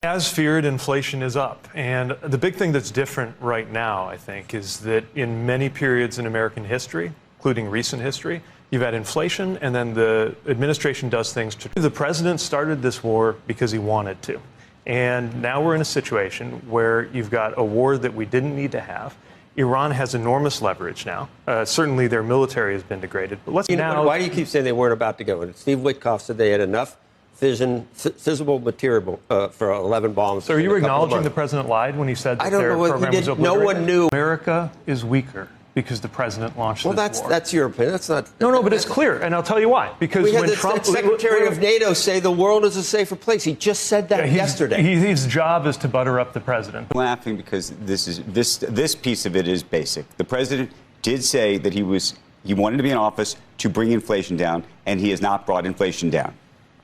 As feared, inflation is up. And the big thing that's different right now, I think, is that in many periods in American history, including recent history, you've had inflation, and then the administration does things to. The president started this war because he wanted to. And now we're in a situation where you've got a war that we didn't need to have. Iran has enormous leverage now. Certainly their military has been degraded. But why do you keep saying they weren't about to go? Steve Witkoff said they had enough fissible material for 11 bombs. So are you acknowledging the president lied when he said that their program was obliterated? No one knew. America is weaker because the president launched this war. Well, that's your opinion. That's not. No, but it's clear, and I'll tell you why. Because we had when the Trump, Secretary of NATO say the world is a safer place. He just said that yesterday. His job is to butter up the president. I'm laughing because this piece of it is basic. The president did say that he wanted to be in office to bring inflation down, and he has not brought inflation down.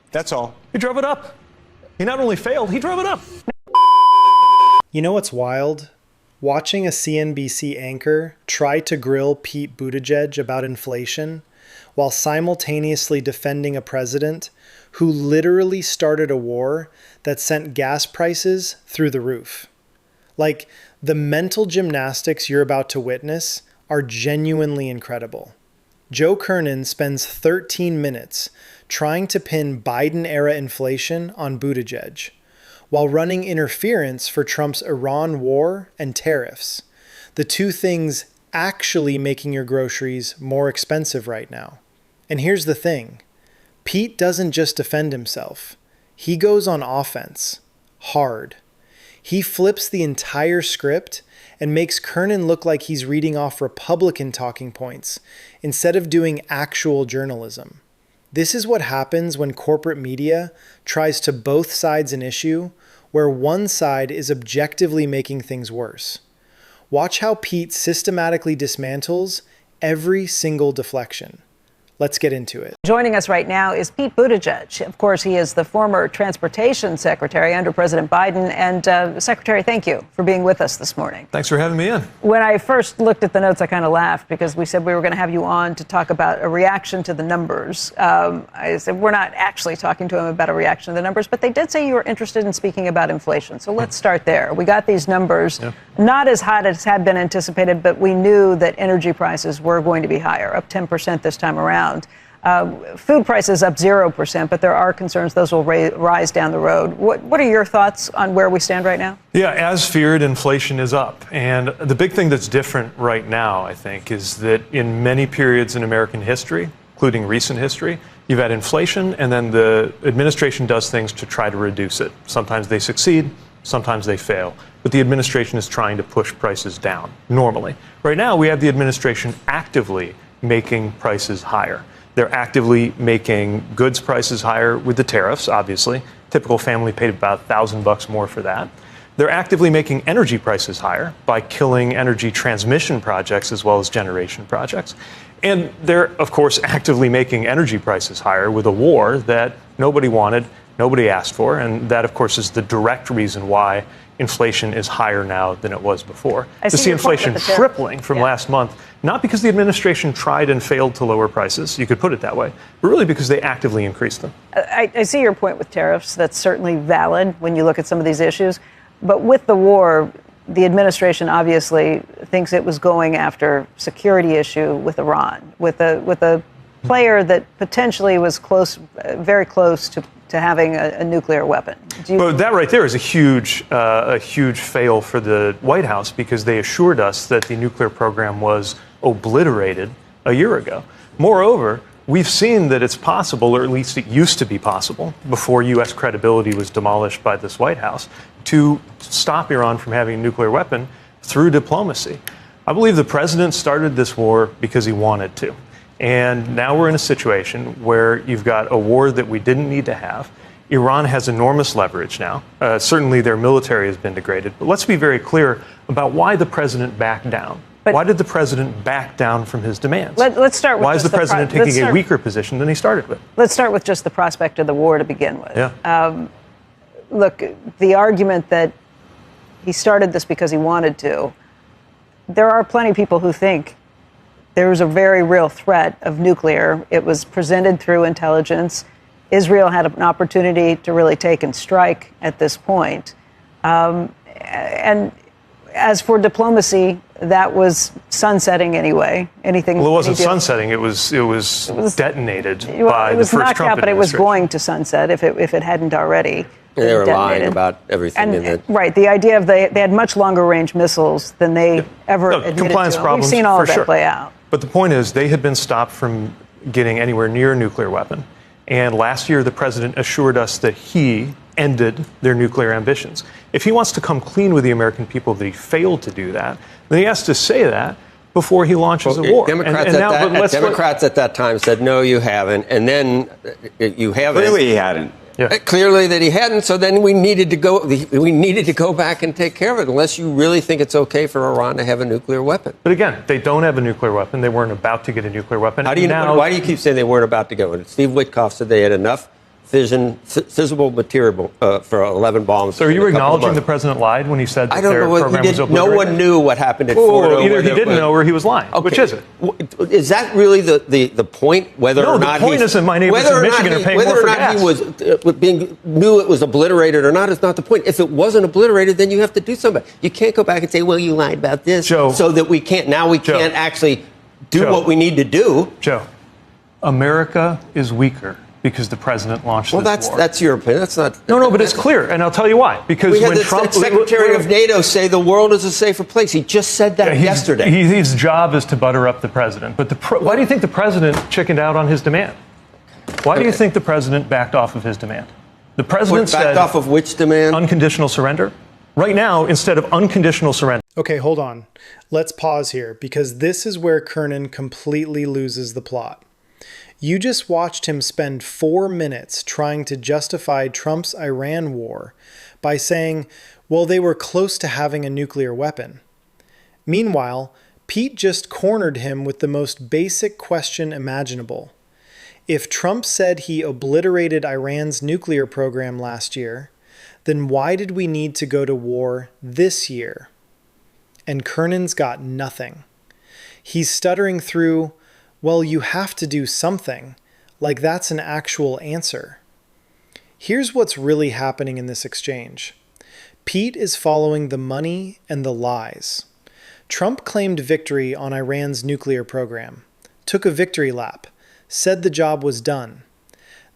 That's all. He drove it up. He not only failed, he drove it up. You know what's wild? Watching a CNBC anchor try to grill Pete Buttigieg about inflation while simultaneously defending a president who literally started a war that sent gas prices through the roof. Like, the mental gymnastics you're about to witness are genuinely incredible. Joe Kernen spends 13 minutes trying to pin Biden-era inflation on Buttigieg, while running interference for Trump's Iran war and tariffs, the two things actually making your groceries more expensive right now. And here's the thing, Pete doesn't just defend himself, he goes on offense, hard. He flips the entire script and makes Kernen look like he's reading off Republican talking points instead of doing actual journalism. This is what happens when corporate media tries to both sides an issue where one side is objectively making things worse. Watch how Pete systematically dismantles every single deflection. Let's get into it. Joining us right now is Pete Buttigieg. Of course, he is the former transportation secretary under President Biden. And Secretary, thank you for being with us this morning. Thanks for having me in. When I first looked at the notes, I kind of laughed because we said we were going to have you on to talk about a reaction to the numbers. I said we're not actually talking to him about a reaction to the numbers, but they did say you were interested in speaking about inflation. So let's start there. We got these numbers, not as hot as had been anticipated, but we knew that energy prices were going to be higher, up 10% this time around. Food prices up 0%, but there are concerns those will rise down the road. What are your thoughts on where we stand right now? Yeah, as feared, inflation is up. And the big thing that's different right now, I think, is that in many periods in American history, including recent history, you've had inflation, and then the administration does things to try to reduce it. Sometimes they succeed, sometimes they fail. But the administration is trying to push prices down, normally. Right now, we have the administration actively making prices higher. They're actively making goods prices higher with the tariffs, obviously. Typical family paid about $1,000 more for that. They're actively making energy prices higher by killing energy transmission projects as well as generation projects. And they're, of course, actively making energy prices higher with a war that nobody wanted, nobody asked for. And that, of course, is the direct reason why inflation is higher now than it was before. To see inflation tripling from last month, not because the administration tried and failed to lower prices, you could put it that way, but really because they actively increased them. I see your point with tariffs. That's certainly valid when you look at some of these issues. But with the war, the administration obviously thinks it was going after security issue with Iran, with a player that potentially was very close to having a nuclear weapon. Well, that right there is a huge fail for the White House because they assured us that the nuclear program was obliterated a year ago. Moreover, we've seen that it's possible, or at least it used to be possible, before U.S. credibility was demolished by this White House, to stop Iran from having a nuclear weapon through diplomacy. I believe the president started this war because he wanted to. And now we're in a situation where you've got a war that we didn't need to have. Iran has enormous leverage now. Certainly their military has been degraded. But let's be very clear about why the president backed down. Why did the president back down from his demands? Let's start with why is the president taking a weaker position than he started with? Let's start with just the prospect of the war to begin with. Yeah. Look, the argument that he started this because he wanted to, there are plenty of people who think there was a very real threat of nuclear. It was presented through intelligence. Israel had an opportunity to really take and strike at this point. And as for diplomacy, that was sunsetting anyway. Anything. Well, it wasn't sunsetting. It was detonated by the first Trump knocked out, but it was administration. going to sunset if it hadn't already. And they were lying detonated. about everything. And, right, the idea of they had much longer range missiles than they ever admitted compliance to. problems. We've seen all for of that sure. play out. But the point is, they had been stopped from getting anywhere near a nuclear weapon. And last year, the president assured us that he ended their nuclear ambitions. If he wants to come clean with the American people that he failed to do that, then he has to say that before he launches a war. Democrats at that time said, no, you haven't. And then you haven't. Clearly he hadn't. Yeah. Clearly that he hadn't. So then we needed to go back and take care of it, unless you really think it's okay for Iran to have a nuclear weapon. But again, they don't have a nucler weapon. They weren't about to get a nuclear weapon. Why do you keep saying they weren't about to go? Steve Witkoff said they had enough fissible material for 11 bombs. So are you acknowledging the president lied when he said that I don't their know what program he was did. obliterated? No one knew what happened at Fordo. Either he didn't know or he was lying. Okay. Which is it? Is that really the point? Whether No, or the not point isn't my neighbors in Michigan are paying more for gas. Whether or not he knew it was obliterated or not is not the point. If it wasn't obliterated, then you have to do something. You can't go back and say, well, you lied about this, Joe, so that we can't actually do what we need to do. Joe, America is weaker because the president launched this war. That's your opinion. That's not. No, but it's clear, and I'll tell you why. Because we had when the Trump, Secretary of NATO say the world is a safer place. He just said that yesterday. His job is to butter up the president. But why do you think the president chickened out on his demand? Why do you think the president backed off of his demand? The president said, backed off of which demand? Unconditional surrender. Right now, instead of unconditional surrender. Okay, hold on. Let's pause here, because this is where Kernen completely loses the plot. You just watched him spend 4 minutes trying to justify Trump's Iran war by saying, well, they were close to having a nuclear weapon. Meanwhile, Pete just cornered him with the most basic question imaginable. If Trump said he obliterated Iran's nuclear program last year, then why did we need to go to war this year? And Kernen's got nothing. He's stuttering through, well, you have to do something, like that's an actual answer. Here's what's really happening in this exchange. Pete is following the money and the lies. Trump claimed victory on Iran's nuclear program, took a victory lap, said the job was done.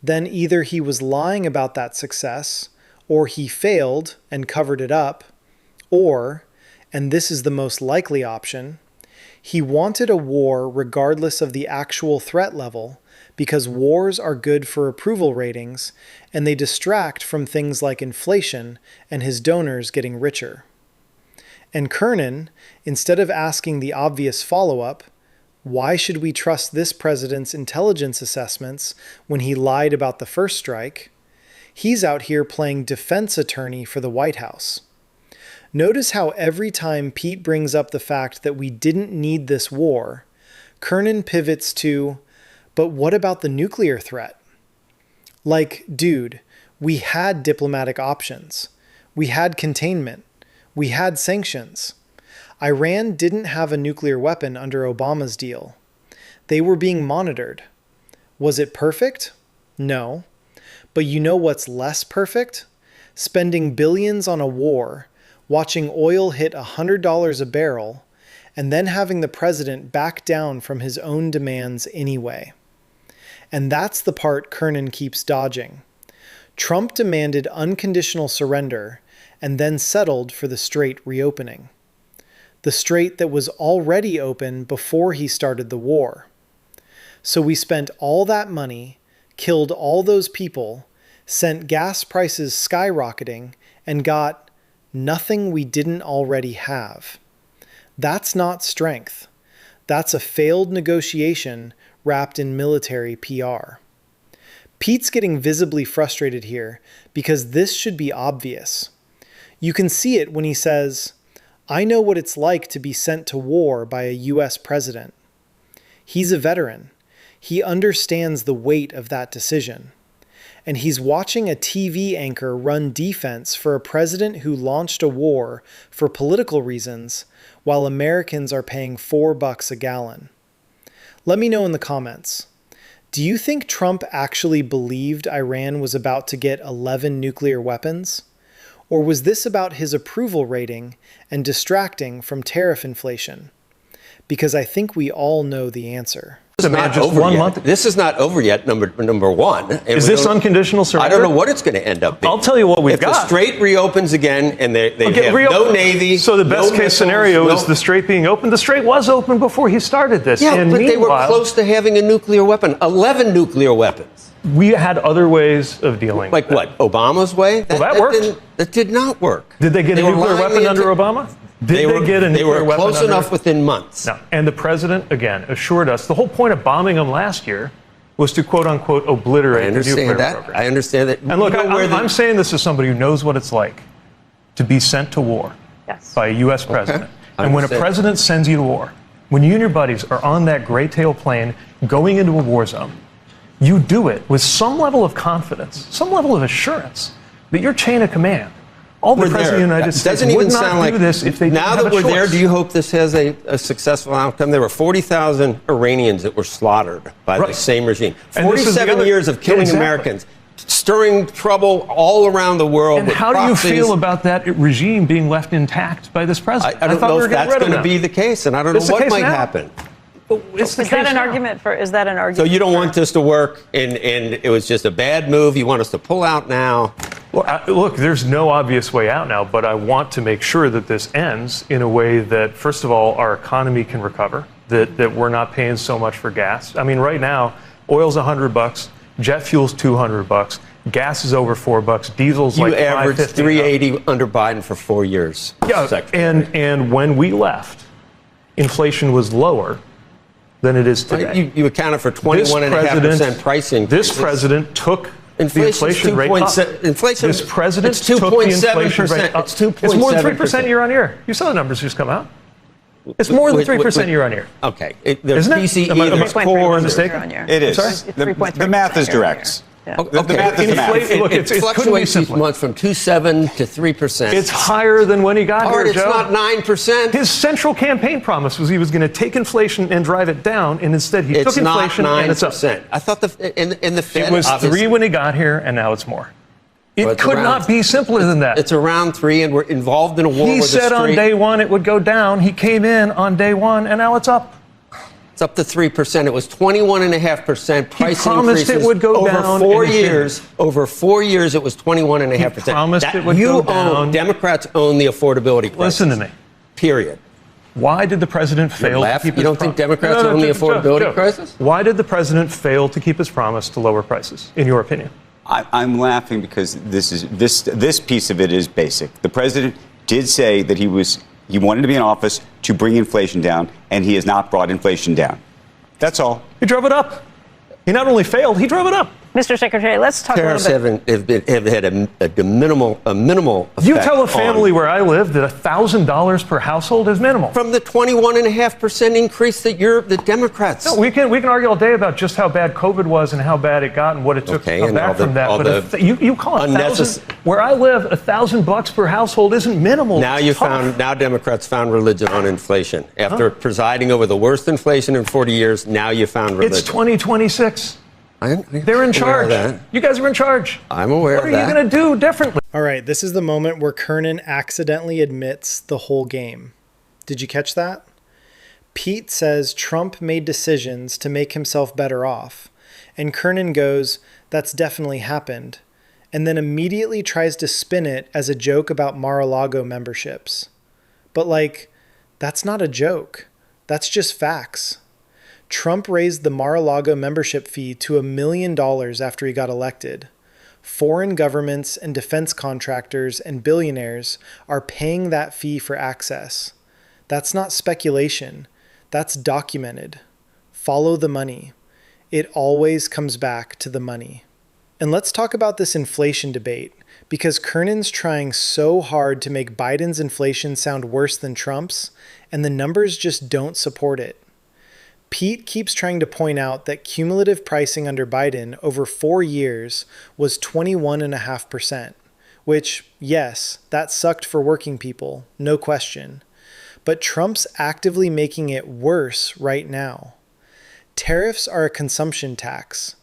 Then either he was lying about that success, or he failed and covered it up, or, and this is the most likely option, he wanted a war regardless of the actual threat level, because wars are good for approval ratings and they distract from things like inflation and his donors getting richer. And Kernen, instead of asking the obvious follow-up, why should we trust this president's intelligence assessments when he lied about the first strike, he's out here playing defense attorney for the White House. Notice how every time Pete brings up the fact that we didn't need this war, Kernen pivots to, but what about the nuclear threat? Like, dude, we had diplomatic options. We had containment. We had sanctions. Iran didn't have a nuclear weapon under Obama's deal. They were being monitored. Was it perfect? No. But you know what's less perfect? Spending billions on a war, watching oil hit $100 a barrel, and then having the president back down from his own demands anyway. And that's the part Kernen keeps dodging. Trump demanded unconditional surrender and then settled for the strait reopening. The strait that was already open before he started the war. So we spent all that money, killed all those people, sent gas prices skyrocketing, and got nothing we didn't already have. That's not strength. That's a failed negotiation wrapped in military PR. Pete's getting visibly frustrated here because this should be obvious. You can see it when he says, I know what it's like to be sent to war by a US president. He's a veteran. He understands the weight of that decision. And he's watching a TV anchor run defense for a president who launched a war for political reasons while Americans are paying $4 a gallon. Let me know in the comments. Do you think Trump actually believed Iran was about to get 11 nuclear weapons? Or was this about his approval rating and distracting from tariff inflation? Because I think we all know the answer. This is not over yet. This is not over yet, number one. And is this unconditional surrender? I don't know what it's going to end up being. I'll tell you what we've got. If the Strait reopens again and they have no Navy. So the best case scenario is the Strait being open. The Strait was open before he started this. Yeah, and but they were close to having a nuclear weapon. 11 nuclear weapons. We had other ways of dealing with that. Like what? Obama's way? That worked. That did not work. Did they get a nuclear weapon under Obama? They were close enough within months. No. And the president, again, assured us the whole point of bombing them last year was to, quote unquote, obliterate the nuclear program. I understand that. And look, I'm saying this as somebody who knows what it's like to be sent to war by a U.S. president. Okay. And when a president sends you to war, when you and your buddies are on that gray tail plane going into a war zone, you do it with some level of confidence, some level of assurance that your chain of command, all the president of the United States would not do this if they didn't have a choice. Now that we're there, do you hope this has a successful outcome? There were 40,000 Iranians that were slaughtered by the same regime. 47 years of killing Americans, stirring trouble all around the world. And how do you feel about that regime being left intact by this president? I don't know if that's going to be the case, and I don't know what might happen. Is that an argument? So you don't want this to work, and it was just a bad move. You want us to pull out now? Well, look, there's no obvious way out now, but I want to make sure that this ends in a way that, first of all, our economy can recover, that we're not paying so much for gas. I mean, right now, oil's $100, jet fuel's $200, gas is over $4, diesel's like $5.50. You averaged $3.80 under Biden for 4 years. Yeah, and when we left, inflation was lower than it is today. You accounted for 21.5% price increase. This president took the inflation rate up. This president took the inflation rate up. It's more than 3% year on year. You saw the numbers just come out. It's more than 3% year on year. Okay. Isn't it? There's core mistaken. It is. The math is direct. Yeah. Okay. Look, it fluctuates each month from 2.7 to 3%. It's higher than when he got here, It's not 9%. His central campaign promise was he was going to take inflation and drive it down, and instead he took inflation and it's up. I thought in the Fed it was 3 when he got here, and now it's more. It could not be simpler than that. It's around 3, and we're involved in a war. He said on day one it would go down. He came in on day one, and now it's up. It's up to 3%. It was 21.5% price increases. It would go over down 4 years. Over 4 years, it was 21.5%. He promised it would go down. Democrats own the affordability crisis. Listen to me. Period. Why did the president fail to keep his promise? You don't think Democrats own the affordability crisis? Why did the president fail to keep his promise to lower prices, in your opinion? I'm laughing because this piece of it is basic. The president did say that he wanted to be in office to bring inflation down, and he has not brought inflation down. That's all. He drove it up. He not only failed, he drove it up. Mr. Secretary, let's talk Tariffs a little bit. have had a minimal effect. You tell a family where I live that $1,000 per household is minimal. From the 21.5% increase that the Democrats. No, we can argue all day about just how bad COVID was and how bad it got and what it took to come back from that. But you call it $1,000. Where I live, $1,000 per household isn't minimal. Now Democrats found religion on inflation. After presiding over the worst inflation in 40 years, now you found religion. It's 2026. They're in charge. You guys are in charge. I'm aware of that. What are you going to do differently? All right, this is the moment where Kernen accidentally admits the whole game. Did you catch that? Pete says Trump made decisions to make himself better off. And Kernen goes, that's definitely happened. And then immediately tries to spin it as a joke about Mar-a-Lago memberships. But that's not a joke. That's just facts. Trump raised the Mar-a-Lago membership fee to $1 million after he got elected. Foreign governments and defense contractors and billionaires are paying that fee for access. That's not speculation. That's documented. Follow the money. It always comes back to the money. And let's talk about this inflation debate, because Kernen's trying so hard to make Biden's inflation sound worse than Trump's, and the numbers just don't support it. Pete keeps trying to point out that cumulative pricing under Biden over 4 years was 21.5%, which, yes, that sucked for working people, no question. But Trump's actively making it worse right now. Tariffs are a consumption tax.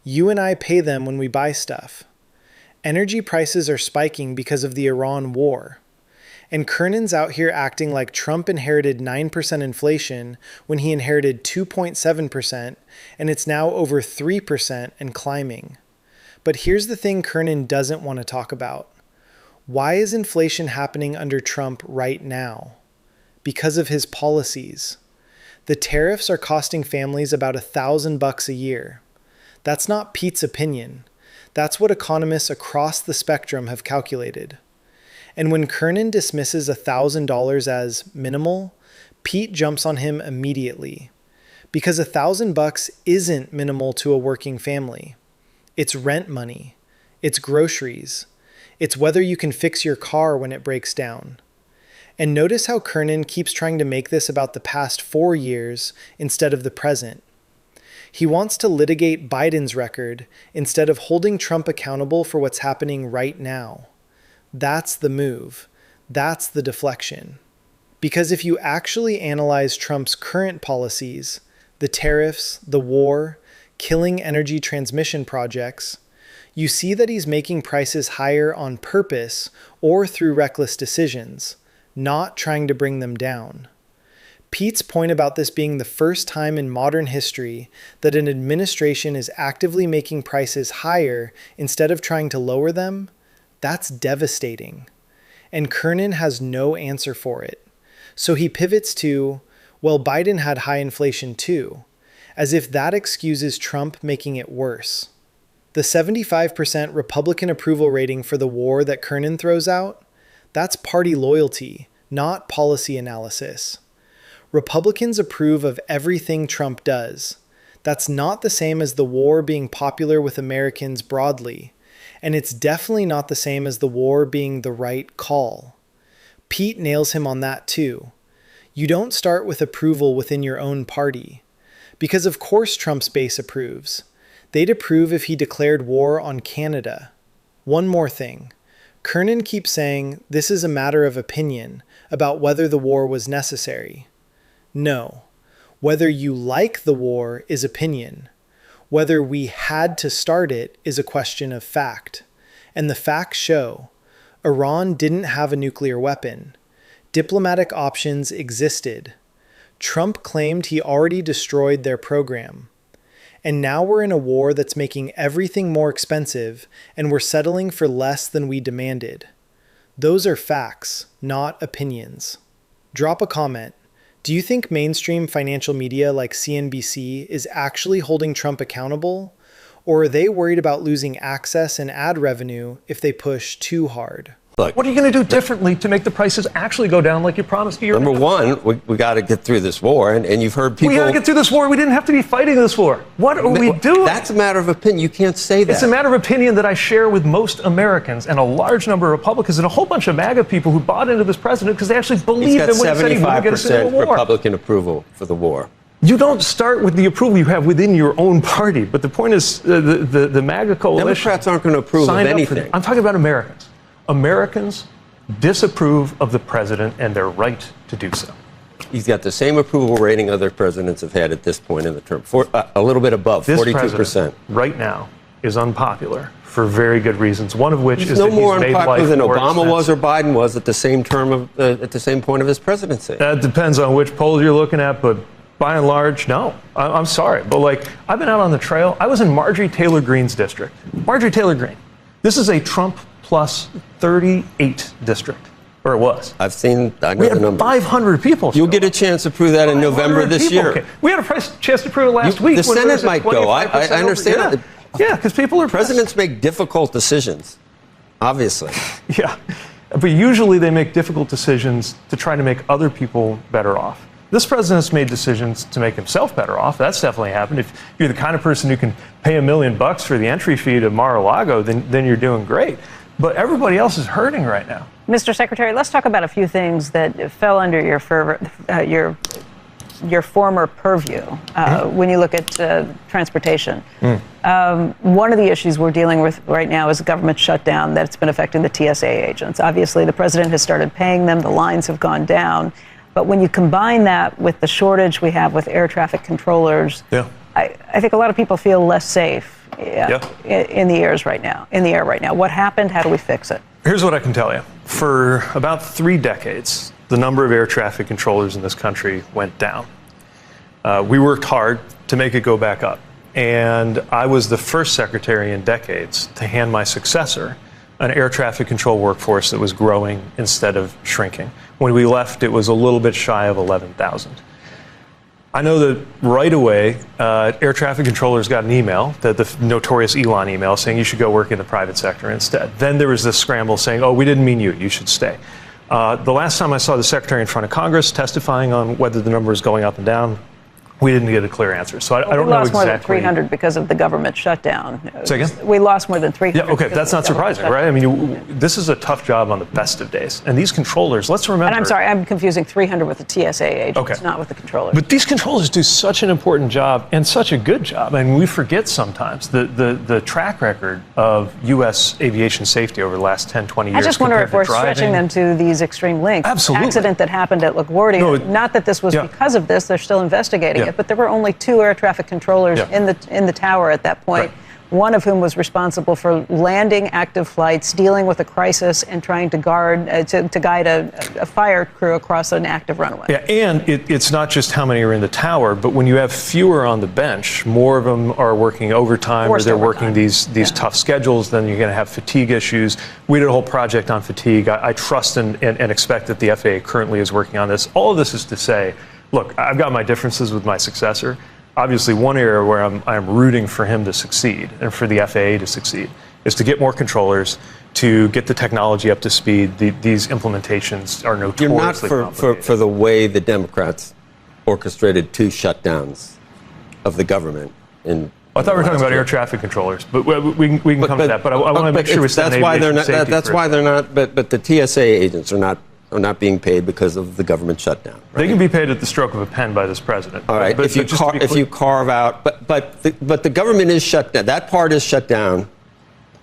You and I pay them when we buy stuff. Energy prices are spiking because of the Iran war. And Kernen's out here acting like Trump inherited 9% inflation when he inherited 2.7%, and it's now over 3% and climbing. But here's the thing Kernen doesn't want to talk about. Why is inflation happening under Trump right now? Because of his policies. The tariffs are costing families about $1,000 a year. That's not Pete's opinion. That's what economists across the spectrum have calculated. And when Kernen dismisses $1,000 as minimal, Pete jumps on him immediately. Because $1,000 isn't minimal to a working family. It's rent money. It's groceries. It's whether you can fix your car when it breaks down. And notice how Kernen keeps trying to make this about the past 4 years instead of the present. He wants to litigate Biden's record instead of holding Trump accountable for what's happening right now. That's the move. That's the deflection. Because if you actually analyze Trump's current policies, the tariffs, the war, killing energy transmission projects, you see that he's making prices higher on purpose or through reckless decisions, not trying to bring them down. Pete's point about this being the first time in modern history that an administration is actively making prices higher instead of trying to lower them, that's devastating. And Kernen has no answer for it. So he pivots to, well, Biden had high inflation too, as if that excuses Trump making it worse. The 75% Republican approval rating for the war that Kernen throws out, that's party loyalty, not policy analysis. Republicans approve of everything Trump does. That's not the same as the war being popular with Americans broadly, and it's definitely not the same as the war being the right call. Pete nails him on that too. You don't start with approval within your own party, because of course Trump's base approves. They'd approve if he declared war on Canada. One more thing. Kernen keeps saying this is a matter of opinion about whether the war was necessary. No. Whether you like the war is opinion. Whether we had to start it is a question of fact. And the facts show Iran didn't have a nuclear weapon. Diplomatic options existed. Trump claimed he already destroyed their program. And now we're in a war that's making everything more expensive, and we're settling for less than we demanded. Those are facts, not opinions. Drop a comment. Do you think mainstream financial media like CNBC is actually holding Trump accountable? Or are they worried about losing access and ad revenue if they push too hard? Look, what are you going to do differently to make the prices actually go down like you promised a year ago? Number one, we got to get through this war, and you've heard people... We got to get through this war. We didn't have to be fighting this war. What are we doing? That's a matter of opinion. You can't say that. It's a matter of opinion that I share with most Americans and a large number of Republicans and a whole bunch of MAGA people who bought into this president because they actually believed him when he said he wouldn't get us into the war. 75% Republican approval for the war. You don't start with the approval you have within your own party. But the point is, the MAGA coalition... Democrats aren't going to approve of anything. I'm talking about Americans. Americans disapprove of the president and their right to do so. He's got the same approval rating other presidents have had at this point in the term, a little bit above, this 42%. President right now is unpopular for very good reasons. One of which he's is no that more he's made unpopular life than more Obama expensive. was or Biden was at the same term at the same point of his presidency. That depends on which poll you're looking at, but by and large, no. I'm sorry, but I've been out on the trail. I was in Marjorie Taylor Greene's district. Marjorie Taylor Greene. This is a Trump plus 38 district. Or it was. I know we had the numbers. 500 people. You'll get a chance to prove that in November this year. Okay. We had a chance to prove it last week. The Senate might go. I understand. Yeah, because people are presidents make difficult decisions, obviously. Yeah, but usually they make difficult decisions to try to make other people better off. This president's made decisions to make himself better off. That's definitely happened. If you're the kind of person who can pay $1 million for the entry fee to Mar-a-Lago, then you're doing great. But everybody else is hurting right now. Mr. Secretary, let's talk about a few things that fell under your former purview when you look at transportation. One of the issues we're dealing with right now is a government shutdown that's been affecting the TSA agents. Obviously, the president has started paying them. The lines have gone down. But when you combine that with the shortage we have with air traffic controllers, I think a lot of people feel less safe in the air right now. What happened? How do we fix it? Here's what I can tell you. For about 3 decades, the number of air traffic controllers in this country went down. We worked hard to make it go back up. And I was the first secretary in decades to hand my successor an air traffic control workforce that was growing instead of shrinking. When we left, it was a little bit shy of 11,000. I know that right away, air traffic controllers got an email, the notorious Elon email, saying you should go work in the private sector instead. Then there was this scramble saying, oh, we didn't mean you should stay. The last time I saw the secretary in front of Congress testifying on whether the number is going up and down, we didn't get a clear answer. So I don't know exactly. We lost more than 300 because of the government shutdown. Say again? We lost more than 300. Yeah, okay, that's not surprising, right? I mean, this is a tough job on the best of days. And these controllers, let's remember. And I'm sorry, I'm confusing 300 with the TSA agents, okay, not with the controllers. But these controllers do such an important job and such a good job. I mean, we forget sometimes the track record of U.S. aviation safety over the last 10, 20 years. I just wonder if we're stretching them to these extreme lengths. Absolutely. Accident that happened at LaGuardia. No, not that this was because of this, they're still investigating it, but there were only 2 air traffic controllers in the tower at that point, one of whom was responsible for landing active flights, dealing with a crisis, and trying to guide a fire crew across an active runway. Yeah, and it's not just how many are in the tower, but when you have fewer on the bench, more of them are working overtime, or they're working these tough schedules, then you're going to have fatigue issues. We did a whole project on fatigue. I trust and expect that the FAA currently is working on this. All of this is to say, look, I've got my differences with my successor. Obviously, one area where I'm rooting for him to succeed and for the FAA to succeed is to get more controllers, to get the technology up to speed. These implementations are notoriously complicated. You're not for the way the Democrats orchestrated 2 shutdowns of the government. I thought we were talking about air traffic controllers, but we can come to that. But I want to make sure we stand That's why they're not. But the TSA agents are not being paid because of the government shutdown. Right? They can be paid at the stroke of a pen by this president. All right. If you carve out, but the government is shut down. That part is shut down.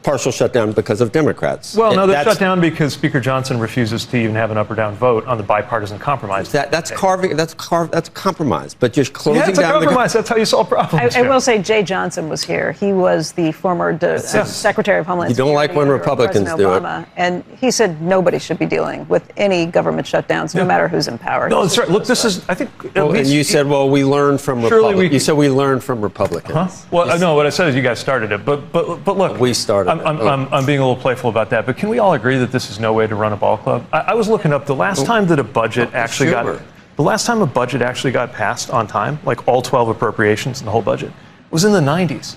Partial shutdown because of Democrats. Well, no, they're shut down because Speaker Johnson refuses to even have an up or down vote on the bipartisan compromise. That's compromise. But you're closing down. It's a compromise. That's how you solve problems. I will say Jay Johnson was here. He was the former Secretary of Homeland Security. You don't like when Republicans do it. And he said nobody should be dealing with any government shutdowns, no matter who's in power. No, that's right. Look, this is, I think. And you said, well, we learned from Republicans. You said we learned from Republicans. Huh? Well, no, what I said is you guys started it. But look. We started. I'm being a little playful about that, but can we all agree that this is no way to run a ball club? I was looking up the last time that a budget actually got passed on time, like all 12 appropriations in the whole budget, was in the 90s.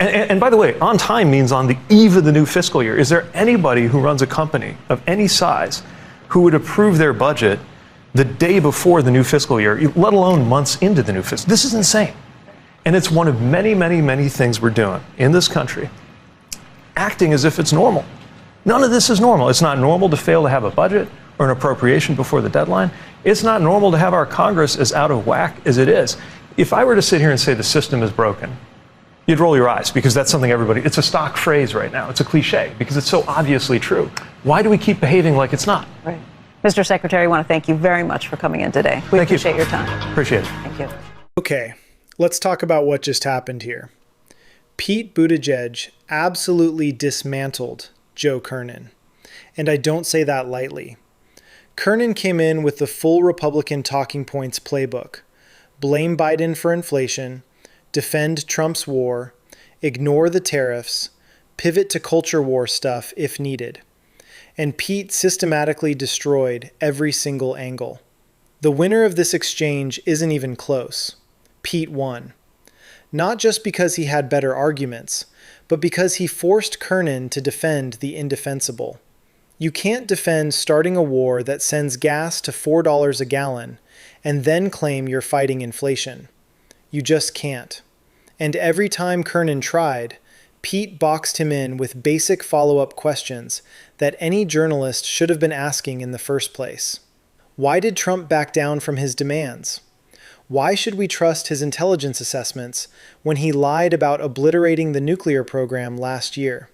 And by the way, on time means on the eve of the new fiscal year. Is there anybody who runs a company of any size who would approve their budget the day before the new fiscal year, let alone months into the new fiscal? This is insane. And it's one of many, many, many things we're doing in this country, acting as if it's normal. None of this is normal. It's not normal to fail to have a budget or an appropriation before the deadline. It's not normal to have our Congress as out of whack as it is. If I were to sit here and say the system is broken, you'd roll your eyes because that's something it's a stock phrase right now. It's a cliche because it's so obviously true. Why do we keep behaving like it's not? Right. Mr. Secretary, I want to thank you very much for coming in today. We appreciate your time. Appreciate it. Thank you. Okay, let's talk about what just happened here. Pete Buttigieg absolutely dismantled Joe Kernen. And I don't say that lightly. Kernen came in with the full Republican talking points playbook. Blame Biden for inflation, defend Trump's war, ignore the tariffs, pivot to culture war stuff if needed. And Pete systematically destroyed every single angle. The winner of this exchange isn't even close. Pete won. Not just because he had better arguments, but because he forced Kernen to defend the indefensible. You can't defend starting a war that sends gas to $4 a gallon and then claim you're fighting inflation. You just can't. And every time Kernen tried, Pete boxed him in with basic follow-up questions that any journalist should have been asking in the first place. Why did Trump back down from his demands? Why should we trust his intelligence assessments when he lied about obliterating the nuclear program last year?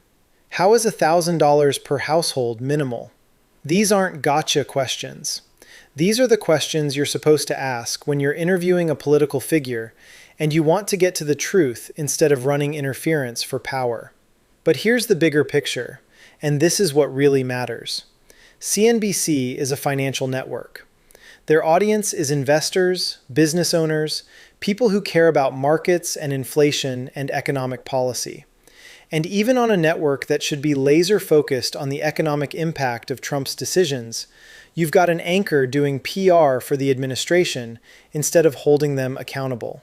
How is $1,000 per household minimal? These aren't gotcha questions. These are the questions you're supposed to ask when you're interviewing a political figure and you want to get to the truth instead of running interference for power. But here's the bigger picture, and this is what really matters. CNBC is a financial network. Their audience is investors, business owners, people who care about markets and inflation and economic policy. And even on a network that should be laser focused on the economic impact of Trump's decisions, you've got an anchor doing PR for the administration instead of holding them accountable.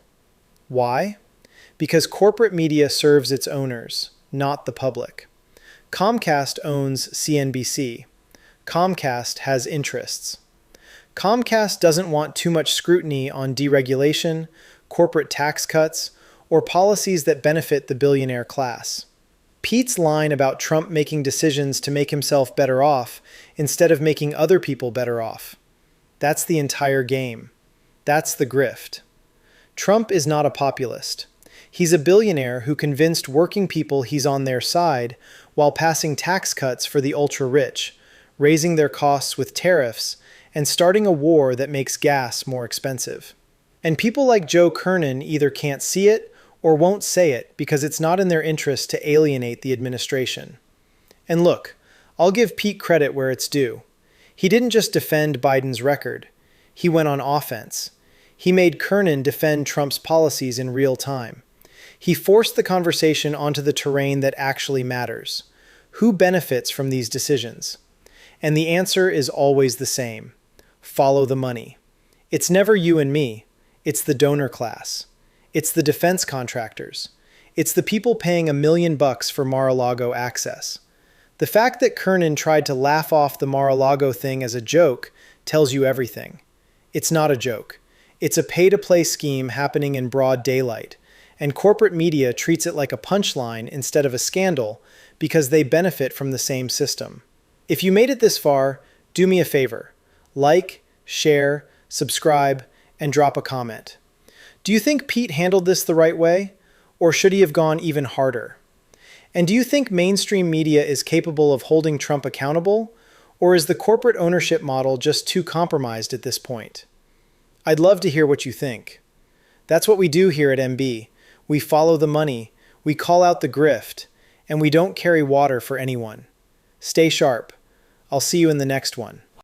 Why? Because corporate media serves its owners, not the public. Comcast owns CNBC. Comcast has interests. Comcast doesn't want too much scrutiny on deregulation, corporate tax cuts, or policies that benefit the billionaire class. Pete's line about Trump making decisions to make himself better off instead of making other people better off. That's the entire game. That's the grift. Trump is not a populist. He's a billionaire who convinced working people he's on their side while passing tax cuts for the ultra-rich, raising their costs with tariffs, and starting a war that makes gas more expensive. And people like Joe Kernen either can't see it or won't say it because it's not in their interest to alienate the administration. And look, I'll give Pete credit where it's due. He didn't just defend Biden's record. He went on offense. He made Kernen defend Trump's policies in real time. He forced the conversation onto the terrain that actually matters. Who benefits from these decisions? And the answer is always the same. Follow the money. It's never you and me. It's the donor class. It's the defense contractors. It's the people paying $1 million for Mar-a-Lago access. The fact that Kernen tried to laugh off the Mar-a-Lago thing as a joke tells you everything. It's not a joke. It's a pay-to-play scheme happening in broad daylight, and corporate media treats it like a punchline instead of a scandal because they benefit from the same system. If you made it this far, do me a favor. Like, share, subscribe, and drop a comment. Do you think Pete handled this the right way, or should he have gone even harder? And do you think mainstream media is capable of holding Trump accountable, or is the corporate ownership model just too compromised at this point? I'd love to hear what you think. That's what we do here at MB. We follow the money, we call out the grift, and we don't carry water for anyone. Stay sharp. I'll see you in the next one.